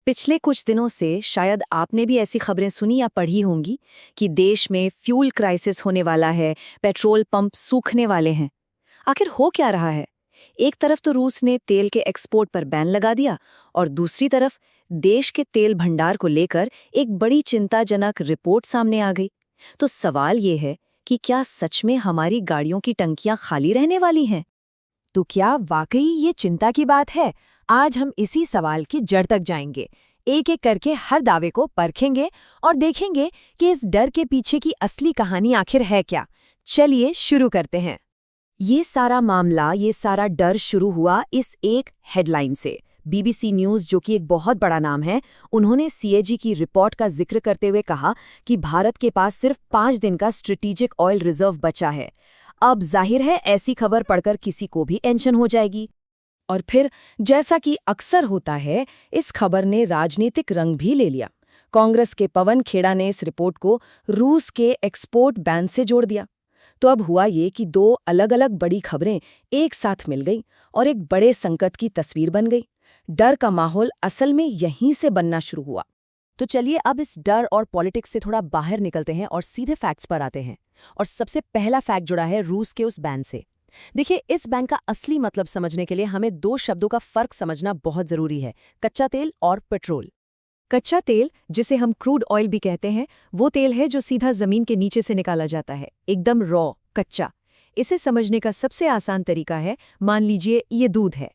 पिछले कुछ दिनों से शायद आपने भी ऐसी खबरें सुनी या पढ़ी होंगी कि देश में फ्यूल क्राइसिस होने वाला है, पेट्रोल पंप सूखने वाले हैं। आखिर हो क्या रहा है? एक तरफ तो रूस ने तेल के एक्सपोर्ट पर बैन लगा दिया और दूसरी तरफ देश के तेल भंडार को लेकर एक बड़ी चिंताजनक रिपोर्ट सामने आ गई। तो सवाल ये है कि क्या सच में हमारी गाड़ियों की टंकियां खाली रहने वाली हैं? तो क्या वाकई ये चिंता की बात है? आज हम इसी सवाल की जड़ तक जाएंगे, एक एक करके हर दावे को परखेंगे और देखेंगे कि इस डर के पीछे की असली कहानी आखिर है क्या। चलिए शुरू करते हैं। ये सारा मामला, ये सारा डर शुरू हुआ इस एक हेडलाइन से। बीबीसी न्यूज़, जो कि एक बहुत बड़ा नाम है, उन्होंने सीएजी की रिपोर्ट का जिक्र करते हुए कहा कि भारत के पास सिर्फ 5 दिन का स्ट्रेटेजिक ऑयल रिजर्व बचा है। अब जाहिर है ऐसी खबर पढ़कर किसी को भी टेंशन हो जाएगी। और फिर जैसा कि अक्सर होता है, इस खबर ने राजनीतिक रंग भी ले लिया। कांग्रेस के पवन खेड़ा ने इस रिपोर्ट को रूस के एक्सपोर्ट बैन से जोड़ दिया। तो अब हुआ ये कि दो अलग अलग बड़ी खबरें एक साथ मिल गईं और एक बड़े संकट की तस्वीर बन गई। डर का माहौल असल में यहीं से बनना शुरू हुआ। तो चलिए अब इस डर और पॉलिटिक्स से थोड़ा बाहर निकलते हैं और सीधे फैक्ट्स पर आते हैं। और सबसे पहला फैक्ट जुड़ा है रूस के उस बैन से। देखिए, इस बैन का असली मतलब समझने के लिए हमें 2 शब्दों का फर्क समझना बहुत जरूरी है, कच्चा तेल और पेट्रोल। कच्चा तेल, जिसे हम क्रूड ऑयल भी कहते हैं, वो तेल है जो सीधा जमीन के नीचे से निकाला जाता है, एकदम रॉ, कच्चा। इसे समझने का सबसे आसान तरीका है, मान लीजिए ये दूध है।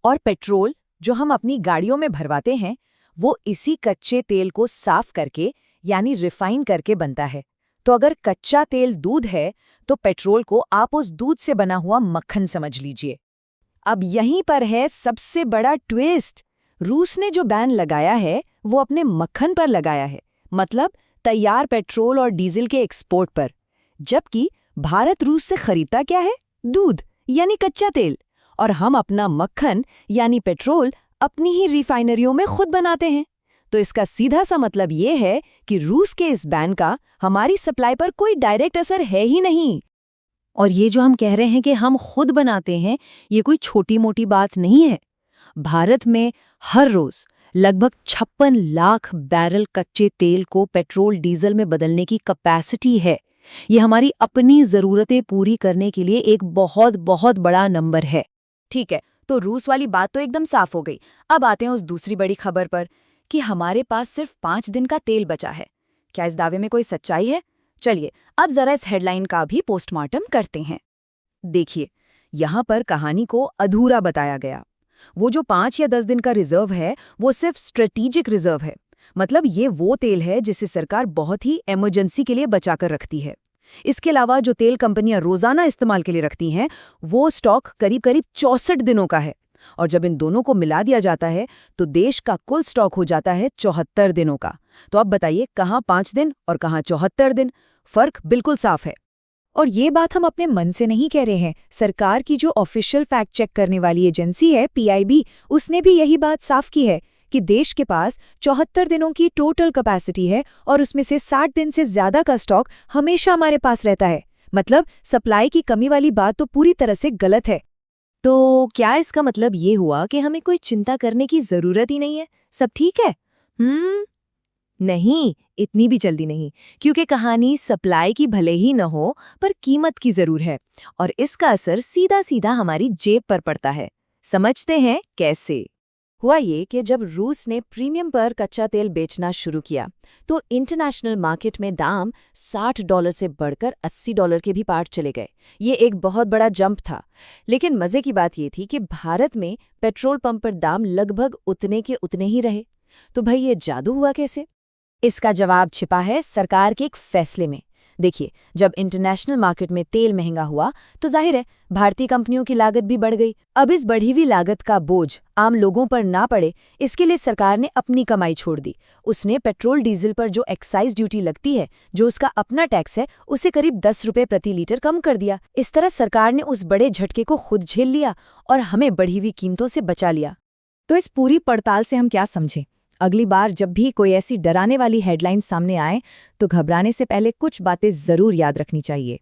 और पेट्रोल, जो हम अपनी गाड़ियों में भरवाते हैं, वो इसी कच्चे तेल को साफ करके यानी रिफाइन करके बनता है। तो अगर कच्चा तेल दूध है तो पेट्रोल को आप उस दूध से बना हुआ मक्खन समझ लीजिए। अब यहीं पर है सबसे बड़ा ट्विस्ट। रूस ने जो बैन लगाया है वो अपने मक्खन पर लगाया है, मतलब तैयार पेट्रोल और डीजल के एक्सपोर्ट पर। जबकि भारत रूस से खरीदता क्या है? दूध यानी कच्चा तेल। और हम अपना मक्खन यानी पेट्रोल अपनी ही रिफाइनरियों में खुद बनाते हैं। तो इसका सीधा सा मतलब ये है कि रूस के इस बैन का हमारी सप्लाई पर कोई डायरेक्ट असर है ही नहीं। और ये जो हम कह रहे हैं कि हम खुद बनाते हैं, ये कोई छोटी मोटी बात नहीं है। भारत में हर रोज लगभग 56 लाख बैरल कच्चे तेल को पेट्रोल डीजल में बदलने की कैपेसिटी है। ये हमारी अपनी ज़रूरतें पूरी करने के लिए एक बहुत बहुत बड़ा नंबर है। ठीक है, तो रूस वाली बात तो एकदम साफ हो गई। अब आते हैं उस दूसरी बड़ी खबर पर कि हमारे पास सिर्फ 5 दिन का तेल बचा है। क्या इस दावे में कोई सच्चाई है? चलिए अब जरा इस हेडलाइन का भी पोस्टमार्टम करते हैं। देखिए, यहाँ पर कहानी को अधूरा बताया गया। वो जो 5 या 10 दिन का रिजर्व है, वो सिर्फ स्ट्रेटेजिक रिजर्व है। मतलब ये वो तेल है जिसे सरकार बहुत ही इमरजेंसी के लिए बचाकर रखती है। इसके अलावा जो तेल कंपनियां रोजाना इस्तेमाल के लिए रखती हैं, वो स्टॉक करीब करीब 64 दिनों का है। और जब इन दोनों को मिला दिया जाता है तो देश का कुल स्टॉक हो जाता है 74 दिनों का। तो अब बताइए, कहाँ 5 दिन और कहाँ 74 दिन? फर्क बिल्कुल साफ है। और ये बात हम अपने मन से नहीं कह रहे हैं। सरकार की जो ऑफिशियल फैक्ट चेक करने वाली एजेंसी है, पीआईबी, उसने भी यही बात साफ की है कि देश के पास 74 दिनों की टोटल कैपेसिटी है और उसमें से 60 दिन से ज्यादा का स्टॉक हमेशा हमारे पास रहता है। मतलब सप्लाई की कमी वाली बात तो पूरी तरह से गलत है। तो क्या इसका मतलब ये हुआ कि हमें कोई चिंता करने की जरूरत ही नहीं है, सब ठीक है? नहीं, इतनी भी जल्दी नहीं, क्योंकि कहानी सप्लाई की भले ही न हो, पर कीमत की जरूर है। और इसका असर सीधा सीधा हमारी जेब पर पड़ता है। समझते हैं कैसे? हुआ ये कि जब रूस ने प्रीमियम पर कच्चा तेल बेचना शुरू किया तो इंटरनेशनल मार्केट में दाम $60 से बढ़कर $80 के भी पार चले गए। ये एक बहुत बड़ा जंप था। लेकिन मजे की बात ये थी कि भारत में पेट्रोल पंप पर दाम लगभग उतने के उतने ही रहे। तो भाई ये जादू हुआ कैसे? इसका जवाब छिपा है सरकार के एक फैसले में। देखिए, जब इंटरनेशनल मार्केट में तेल महंगा हुआ तो जाहिर है भारतीय कंपनियों की लागत भी बढ़ गई। अब इस बढ़ी हुई लागत का बोझ आम लोगों पर ना पड़े, इसके लिए सरकार ने अपनी कमाई छोड़ दी। उसने पेट्रोल डीजल पर जो एक्साइज ड्यूटी लगती है, जो उसका अपना टैक्स है, उसे करीब 10 रुपये प्रति लीटर कम कर दिया। इस तरह सरकार ने उस बड़े झटके को खुद झेल लिया और हमें बढ़ी हुई कीमतों से बचा लिया। तो इस पूरी पड़ताल से हम क्या समझें? अगली बार जब भी कोई ऐसी डराने वाली हेडलाइन सामने आए तो घबराने से पहले कुछ बातें जरूर याद रखनी चाहिए।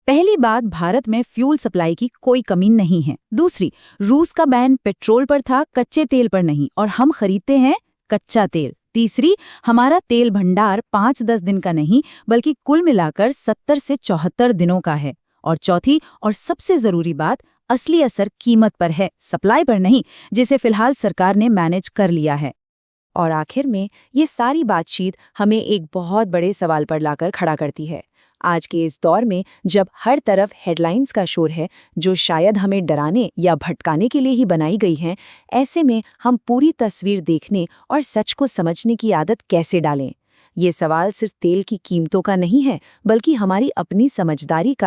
पहली बात, भारत में फ्यूल सप्लाई की कोई कमी नहीं है। दूसरी, रूस का बैन पेट्रोल पर था, कच्चे तेल पर नहीं, और हम खरीदते हैं कच्चा तेल। तीसरी, हमारा तेल भंडार 5-10 दिन का नहीं बल्कि कुल मिलाकर 70 से 74 दिनों का है। और चौथी और सबसे जरूरी बात, असली असर कीमत पर है, सप्लाई पर नहीं, जिसे फिलहाल सरकार ने मैनेज कर लिया है। और आखिर में ये सारी बातचीत हमें एक बहुत बड़े सवाल पर लाकर खड़ा करती है। आज के इस दौर में जब हर तरफ हेडलाइंस का शोर है, जो शायद हमें डराने या भटकाने के लिए ही बनाई गई हैं, ऐसे में हम पूरी तस्वीर देखने और सच को समझने की आदत कैसे डालें? ये सवाल सिर्फ तेल की कीमतों का नहीं है, बल्कि हमारी अपनी समझदारी का है।